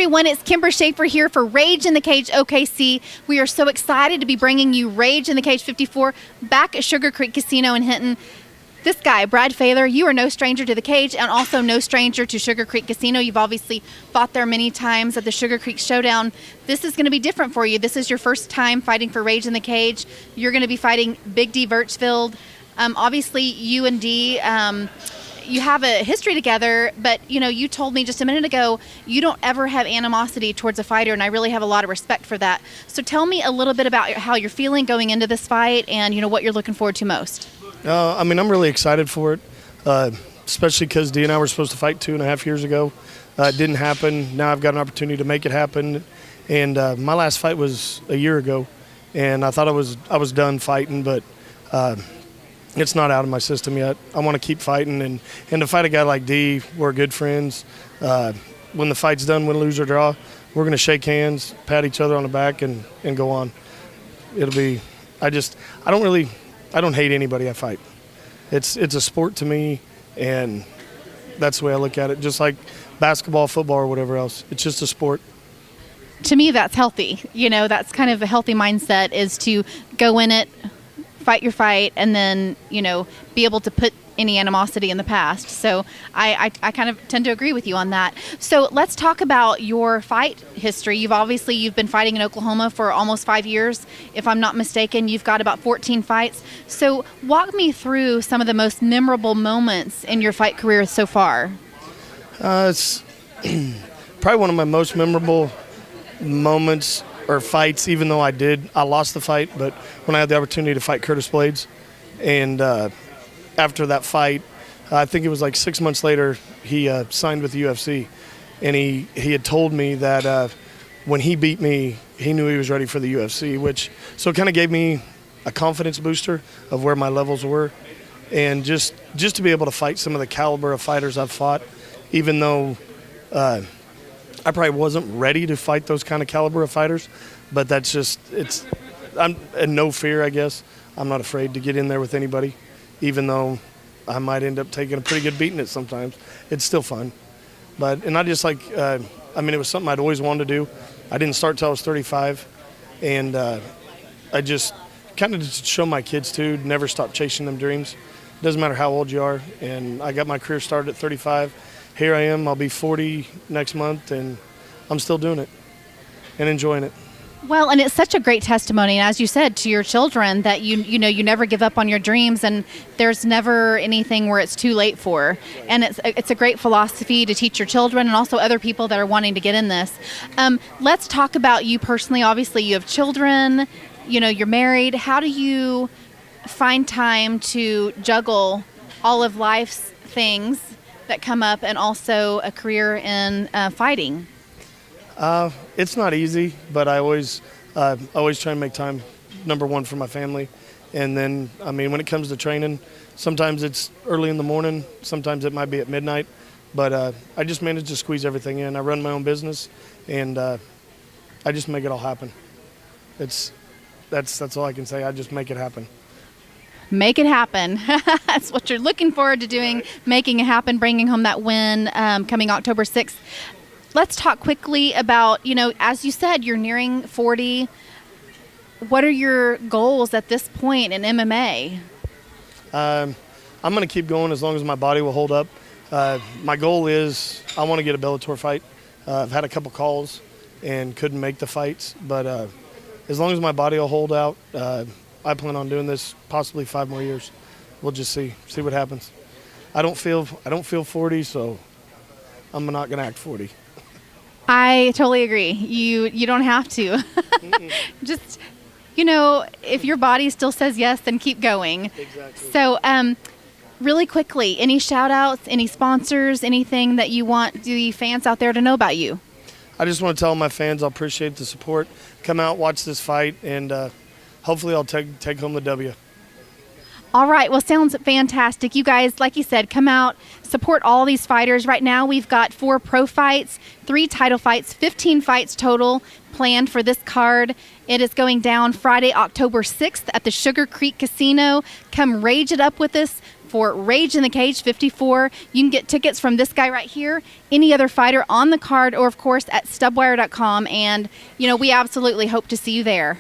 everyone, it's Kimber Schaefer here for Rage in the Cage OKC. We are so excited to be bringing you Rage in the Cage 54 back at Sugar Creek Casino in Hinton. This guy, Brad Faylor, you are no stranger to the cage and also no stranger to Sugar Creek Casino. You've obviously fought there many times at the Sugar Creek Showdown. This is going to be different for you. This is your first time fighting for Rage in the Cage. You're going to be fighting Big D Virchfield. Obviously, you and D, you have a history together, but you told me just a minute ago you don't ever have animosity towards a fighter, and I really have a lot of respect for that. So tell me a little bit about how you're feeling going into this fight and what you're looking forward to most. I'm really excited for it, especially because Dee and I were supposed to fight 2.5 years ago. It didn't happen. Now I've got an opportunity to make it happen. And my last fight was a year ago, and I thought I was done fighting, but it's not out of my system yet. I want to keep fighting, and to fight a guy like Dee, we're good friends. When the fight's done, win, lose, or draw, we're going to shake hands, pat each other on the back, and go on. It'll be – I don't hate anybody I fight. It's a sport to me, and that's the way I look at it. Just like basketball, football, or whatever else. It's just a sport. To me, that's healthy. That's kind of a healthy mindset, is to go in it, fight your fight, and then, be able to put any animosity in the past. So I kind of tend to agree with you on that. So let's talk about your fight history. You've been fighting in Oklahoma for almost 5 years. If I'm not mistaken, you've got about 14 fights. So walk me through some of the most memorable moments in your fight career so far. It's probably one of my most memorable moments or fights, even though I lost the fight, but when I had the opportunity to fight Curtis Blades. And after that fight, I think it was like 6 months later, he signed with the UFC. And he had told me that when he beat me, he knew he was ready for the UFC, so it kind of gave me a confidence booster of where my levels were. And just to be able to fight some of the caliber of fighters I've fought, even though I probably wasn't ready to fight those kind of caliber of fighters, but I'm in no fear, I guess. I'm not afraid to get in there with anybody, even though I might end up taking a pretty good beating it sometimes. It's still fun. And I just it was something I'd always wanted to do. I didn't start till I was 35, and I just kind of just show my kids too, never stop chasing them dreams. Doesn't matter how old you are, and I got my career started at 35. Here I am, I'll be 40 next month, and I'm still doing it and enjoying it. Well, and it's such a great testimony, as you said, to your children, that you never give up on your dreams, and there's never anything where it's too late for. And it's a great philosophy to teach your children and also other people that are wanting to get in this. Let's talk about you personally. Obviously, you have children, you're married. How do you find time to juggle all of life's things that come up and also a career in fighting? It's not easy, but I always try and make time, number one, for my family. And then, when it comes to training, sometimes it's early in the morning, sometimes it might be at midnight, but I just manage to squeeze everything in. I run my own business, and I just make it all happen. That's all I can say. I just make it happen. Make it happen. That's what you're looking forward to doing, right. Making it happen, bringing home that win coming October 6th. Let's talk quickly about, as you said, you're nearing 40. What are your goals at this point in MMA? I'm going to keep going as long as my body will hold up. My goal is I want to get a Bellator fight. I've had a couple calls and couldn't make the fights, but as long as my body will hold out, I plan on doing this possibly 5 more years. We'll just see what happens. I don't feel 40, so I'm not going to act 40. I totally agree. You don't have to. Just, if your body still says yes, then keep going. Exactly. So, really quickly, any shout-outs, any sponsors, anything that you want the fans out there to know about you? I just want to tell my fans I appreciate the support. Come out, watch this fight, and hopefully I'll take home the W. All right. Well, sounds fantastic. You guys, like you said, come out, support all these fighters. Right now, we've got 4 pro fights, 3 title fights, 15 fights total planned for this card. It is going down Friday, October 6th at the Sugar Creek Casino. Come rage it up with us. for Rage in the Cage 54. You can get tickets from this guy right here, any other fighter on the card, or of course at stubwire.com. And, we absolutely hope to see you there.